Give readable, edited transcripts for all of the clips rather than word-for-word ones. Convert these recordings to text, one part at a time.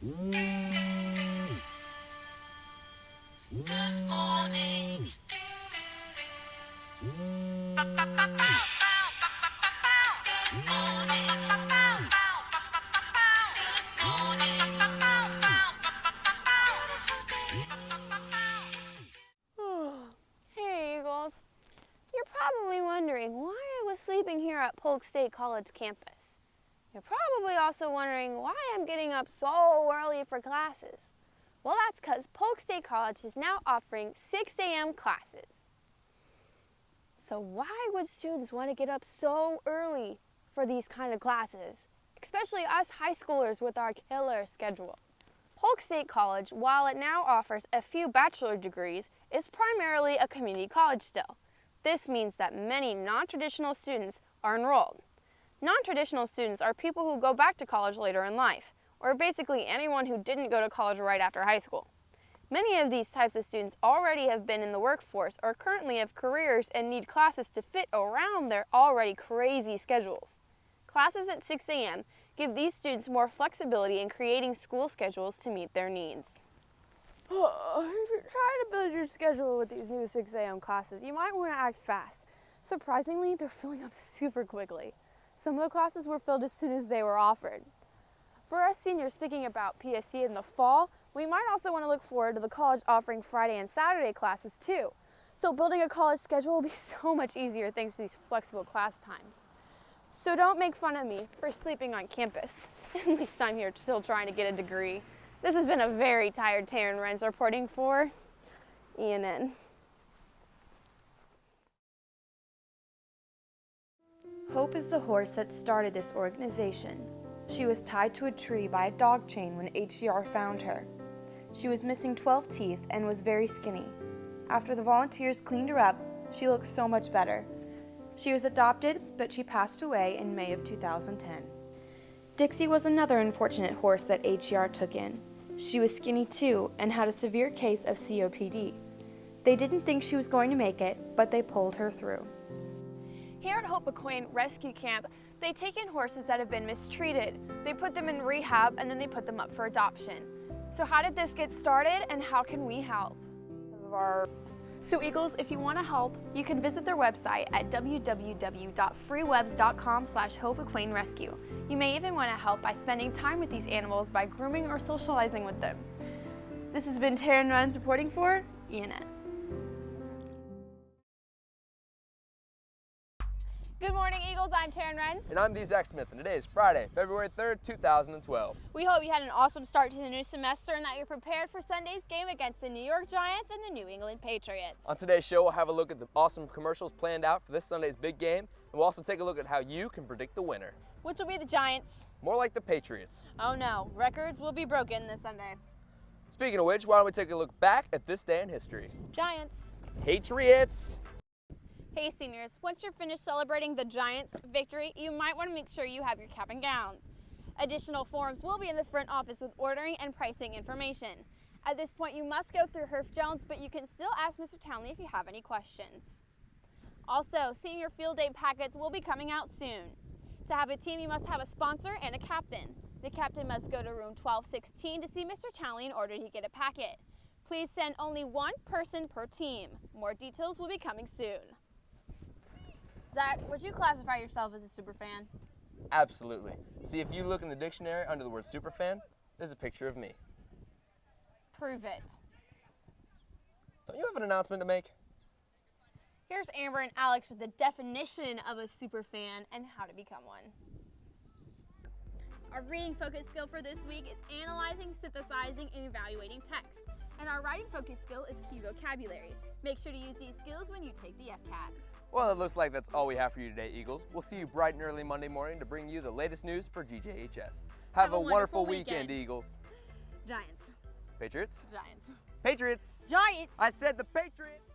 Good morning. Hey Eagles, you're probably wondering why I was sleeping here at Polk State College campus. You're probably also wondering why I'm getting up so early for classes. Well, that's because Polk State College is now offering 6 a.m. classes. So why would students want to get up so early for these kind of classes, especially us high schoolers with our killer schedule? Polk State College, while it now offers a few bachelor degrees, is primarily a community college still. This means that many non-traditional students are enrolled. Non-traditional students are people who go back to college later in life, or basically anyone who didn't go to college right after high school. Many of these types of students already have been in the workforce or currently have careers and need classes to fit around their already crazy schedules. Classes at 6 a.m. give these students more flexibility in creating school schedules to meet their needs. If you're trying to build your schedule with these new 6 a.m. classes, you might want to act fast. Surprisingly, they're filling up super quickly. Some of the classes were filled as soon as they were offered. For us seniors thinking about PSC in the fall, we might also want to look forward to the college offering Friday and Saturday classes too. So building a college schedule will be so much easier thanks to these flexible class times. So don't make fun of me for sleeping on campus. At least I'm here still trying to get a degree. This has been a very tired Taryn Renz reporting for ENN. Hope is the horse that started this organization. She was tied to a tree by a dog chain when HCR found her. She was missing 12 teeth and was very skinny. After the volunteers cleaned her up, she looked so much better. She was adopted, but she passed away in May of 2010. Dixie was another unfortunate horse that HCR took in. She was skinny too and had a severe case of COPD. They didn't think she was going to make it, but they pulled her through. Here at Hope Equine Rescue Camp, they take in horses that have been mistreated. They put them in rehab and then they put them up for adoption. So how did this get started and how can we help? So Eagles, if you want to help, you can visit their website at www.freewebs.com/hopeequinerescue. You may even want to help by spending time with these animals by grooming or socializing with them. This has been Taryn Renz reporting for ENN. Good morning, Eagles. I'm Taryn Renz. And I'm Zach Smith, and today is Friday, February 3rd, 2012. We hope you had an awesome start to the new semester and that you're prepared for Sunday's game against the New York Giants and the New England Patriots. On today's show, we'll have a look at the awesome commercials planned out for this Sunday's big game, and we'll also take a look at how you can predict the winner. Which will be the Giants. More like the Patriots. Oh no, records will be broken this Sunday. Speaking of which, why don't we take a look back at this day in history? Giants. Patriots! Hey seniors, once you're finished celebrating the Giants' victory, you might want to make sure you have your cap and gowns. Additional forms will be in the front office with ordering and pricing information. At this point, you must go through Herf Jones, but you can still ask Mr. Townley if you have any questions. Also, senior field day packets will be coming out soon. To have a team, you must have a sponsor and a captain. The captain must go to room 1216 to see Mr. Townley in order to get a packet. Please send only one person per team. More details will be coming soon. Zach, would you classify yourself as a superfan? Absolutely. See, if you look in the dictionary under the word superfan, there's a picture of me. Prove it. Don't you have an announcement to make? Here's Amber and Alex with the definition of a superfan and how to become one. Our reading focus skill for this week is analyzing, synthesizing, and evaluating text. And our writing focus skill is key vocabulary. Make sure to use these skills when you take the FCAT. Well, it looks like that's all we have for you today, Eagles. We'll see you bright and early Monday morning to bring you the latest news for GJHS. Have a wonderful weekend, Eagles. Giants. Patriots. Giants. Patriots. Giants. I said the Patriots.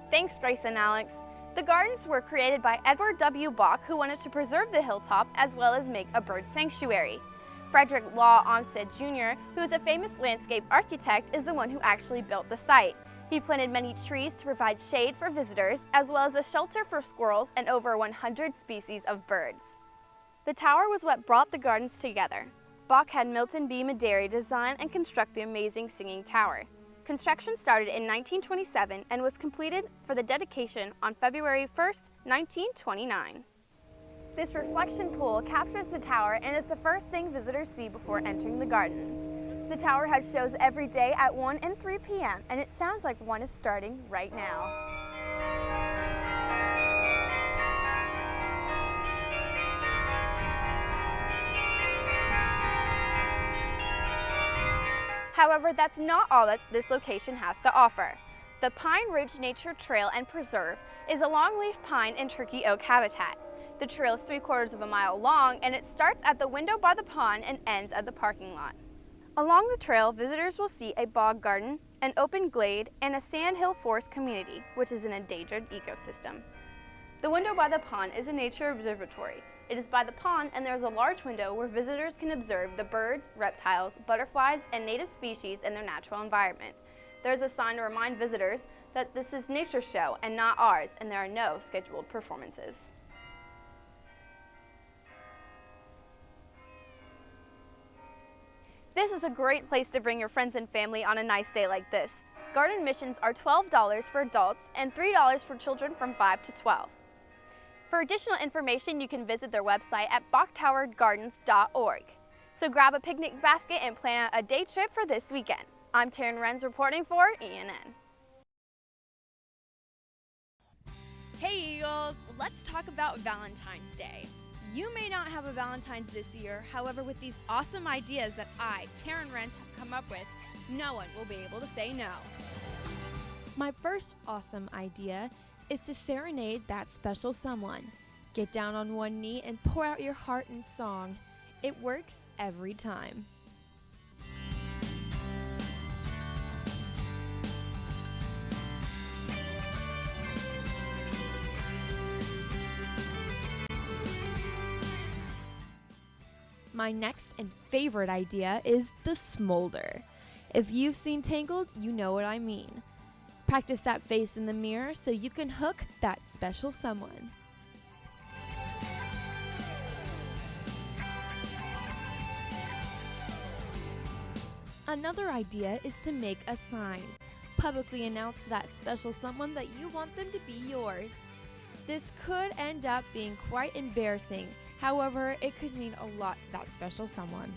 Thanks, Grace and Alex. The gardens were created by Edward W. Bach, who wanted to preserve the hilltop as well as make a bird sanctuary. Frederick Law Olmsted Jr., who is a famous landscape architect, is the one who actually built the site. He planted many trees to provide shade for visitors, as well as a shelter for squirrels and over 100 species of birds. The tower was what brought the gardens together. Bach had Milton B. Maderi design and construct the amazing singing tower. Construction started in 1927 and was completed for the dedication on February 1st, 1929. This reflection pool captures the tower and is the first thing visitors see before entering the gardens. The tower has shows every day at 1 and 3 p.m. and it sounds like one is starting right now. However, that's not all that this location has to offer. The Pine Ridge Nature Trail and Preserve is a longleaf pine and turkey oak habitat. The trail is 3/4 of a mile long and it starts at the window by the pond and ends at the parking lot. Along the trail, visitors will see a bog garden, an open glade, and a sandhill forest community, which is an endangered ecosystem. The window by the pond is a nature observatory. It is by the pond and there is a large window where visitors can observe the birds, reptiles, butterflies, and native species in their natural environment. There is a sign to remind visitors that this is nature's show and not ours, and there are no scheduled performances. This is a great place to bring your friends and family on a nice day like this. Garden admissions are $12 for adults and $3 for children from 5 to 12. For additional information, you can visit their website at bachtowergardens.org. So grab a picnic basket and plan a day trip for this weekend. I'm Taryn Renz reporting for ENN. Hey Eagles, let's talk about Valentine's Day. You may not have a Valentine's this year, however, with these awesome ideas that I, Taryn Renz, have come up with, no one will be able to say no. My first awesome idea is to serenade that special someone. Get down on one knee and pour out your heart in song. It works every time. My next and favorite idea is the smolder. If you've seen Tangled, you know what I mean. Practice that face in the mirror so you can hook that special someone. Another idea is to make a sign. Publicly announce to that special someone that you want them to be yours. This could end up being quite embarrassing. However, it could mean a lot to that special someone.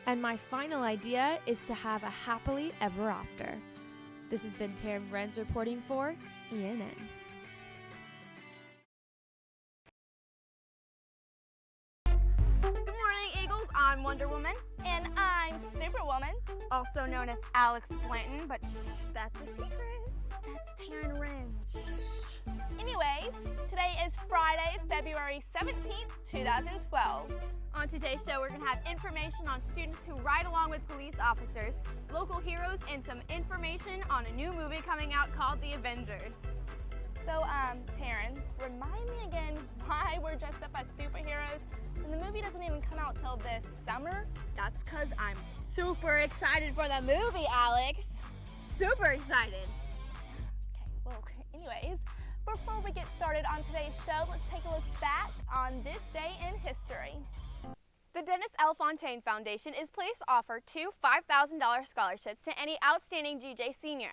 And my final idea is to have a happily ever after. This has been Taryn Renz reporting for ENN. Good morning, Eagles. I'm Wonder Woman. And I'm Superwoman. Also known as Alex Blanton, but shh, that's a secret. That's Taryn Renz. Anyways, today is Friday, February 17th, 2012. On today's show, we're going to have information on students who ride along with police officers, local heroes, and some information on a new movie coming out called The Avengers. So, Taryn, remind me again why we're dressed up as superheroes and the movie doesn't even come out till this summer? That's because I'm super excited for the movie, Alex. Super excited. Okay, well, anyways, before we get started on today's show, let's take a look back on this day in history. The Dennis L. Fontaine Foundation is pleased to offer 2 $5,000 scholarships to any outstanding GJ senior.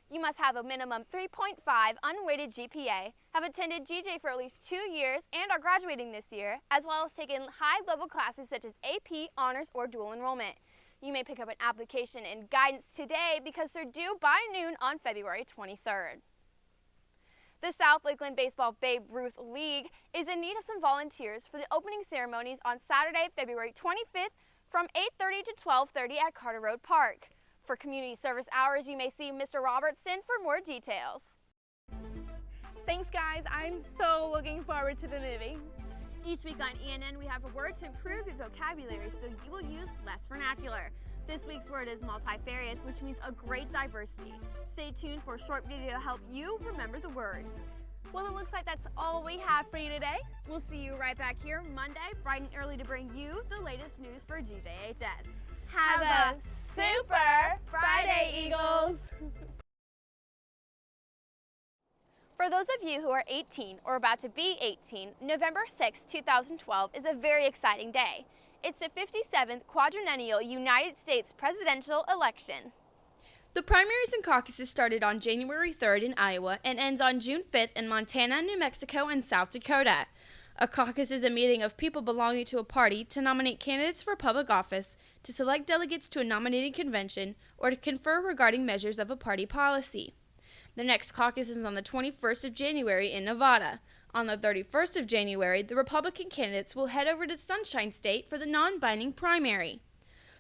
You must have a minimum 3.5 unweighted GPA, have attended GJ for at least 2 years, and are graduating this year, as well as taken high-level classes such as AP, honors, or dual enrollment. You may pick up an application and guidance today because they're due by noon on February 23rd. The South Lakeland Baseball Babe Ruth League is in need of some volunteers for the opening ceremonies on Saturday, February 25th from 8:30 to 12:30 at Carter Road Park. For community service hours, you may see Mr. Robertson for more details. Thanks, guys. I'm so looking forward to the movie. Each week on ENN, we have a word to improve your vocabulary so you will use less vernacular. This week's word is multifarious, which means a great diversity. Stay tuned for a short video to help you remember the word. Well, it looks like that's all we have for you today. We'll see you right back here Monday, bright and early, to bring you the latest news for GJHS. Have a super Friday, Eagles! For those of you who are 18 or about to be 18, November 6, 2012 is a very exciting day. It's the 57th quadrennial United States presidential election. The primaries and caucuses started on January 3rd in Iowa and ends on June 5th in Montana, New Mexico, and South Dakota. A caucus is a meeting of people belonging to a party to nominate candidates for public office, to select delegates to a nominating convention, or to confer regarding measures of a party policy. The next caucus is on the 21st of January in Nevada. On the 31st of January, the Republican candidates will head over to Sunshine State for the non-binding primary.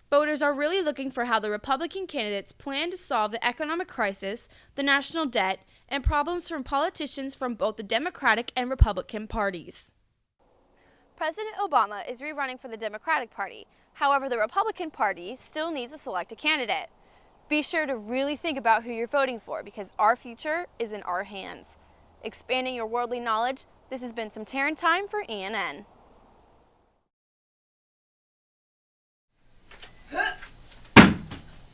Voters are really looking for how the Republican candidates plan to solve the economic crisis, the national debt, and problems from politicians from both the Democratic and Republican parties. President Obama is rerunning for the Democratic Party. However, the Republican Party still needs to select a candidate. Be sure to really think about who you're voting for because our future is in our hands. Expanding your worldly knowledge, this has been some Taryn time for ENN.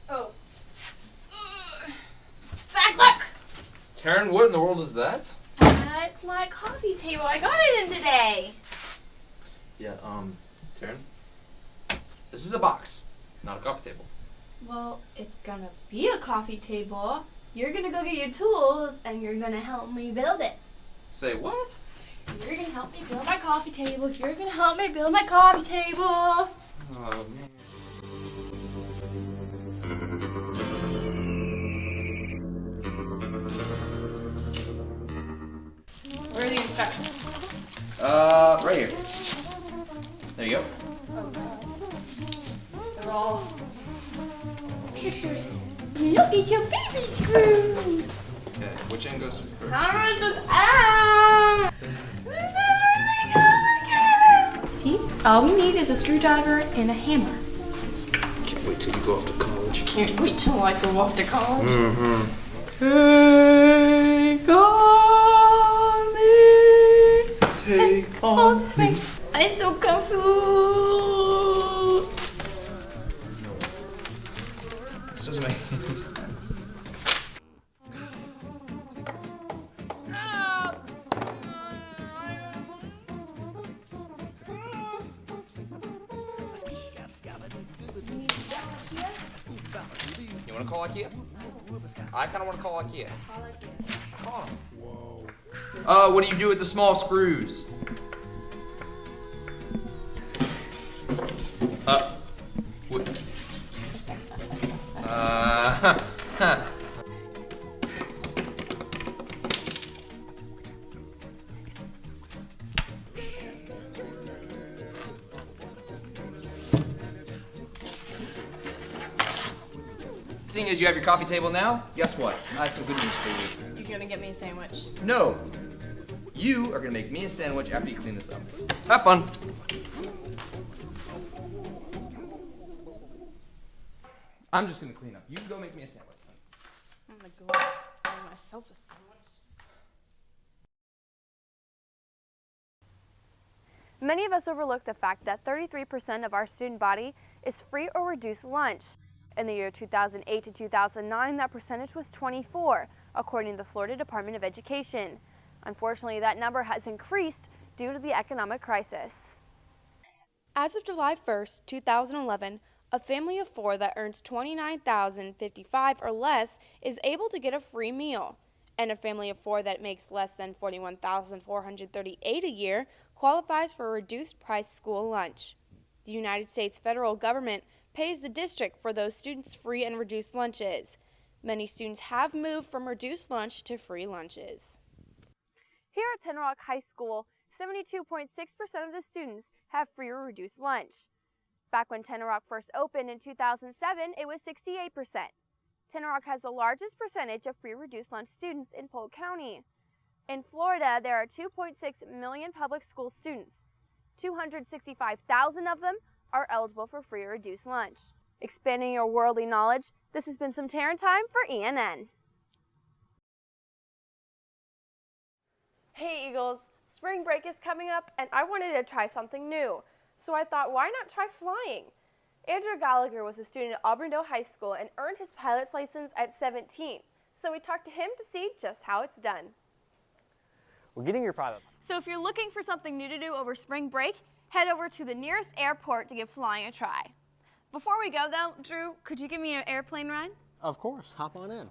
Oh. Zach, look! Taryn, what in the world is that? It's my coffee table. I got it in today. Yeah, Taryn? This is a box, not a coffee table. Well, it's gonna be a coffee table. You're gonna go get your tools and you're gonna help me build it. Say what? You're gonna help me build my coffee table. You're gonna help me build my coffee table. Oh, man. Where are the instructions? Right here. There you go. They're all pictures. Look at your baby screw. Okay, which end goes first? How does ah? This is really complicated. See, all we need is a screwdriver and a hammer. Can't wait till you go off to college. Can't wait till I go off to college. Mm-hmm. Take on me. Take On me. I'm so confused. This doesn't make any sense. You want to call IKEA? I kind of want to call IKEA. Call them. Whoa. What do you do with the small screws? What? Seeing as you have your coffee table now, guess what? I have some good news for you. You're gonna get me a sandwich. No. You are gonna make me a sandwich after you clean this up. Have fun. I'm just gonna clean up. You can go make me a sandwich. I'm gonna go make myself a sandwich. Many of us overlook the fact that 33% of our student body is free or reduced lunch. In the year 2008 to 2009, that percentage was 24, according to the Florida Department of Education. Unfortunately, that number has increased due to the economic crisis. As of July 1st, 2011, a family of 4 that earns $29,055 or less is able to get a free meal, and a family of 4 that makes less than $41,438 a year qualifies for a reduced price school lunch. The United States federal government pays the district for those students' free and reduced lunches. Many students have moved from reduced lunch to free lunches. Here at Ten Rock High School, 72.6% of the students have free or reduced lunch. Back when Ten Rock first opened in 2007, it was 68%. Ten Rock has the largest percentage of free reduced lunch students in Polk County. In Florida, there are 2.6 million public school students. 265,000 of them are eligible for free or reduced lunch. Expanding your worldly knowledge, this has been some Taryn time for ENN. Hey Eagles, spring break is coming up and I wanted to try something new. So I thought, why not try flying? Andrew Gallagher was a student at Auburndale High School and earned his pilot's license at 17. So we talked to him to see just how it's done. We're getting your private. So if you're looking for something new to do over spring break, head over to the nearest airport to give flying a try. Before we go though, Drew, could you give me an airplane ride? Of course, hop on in.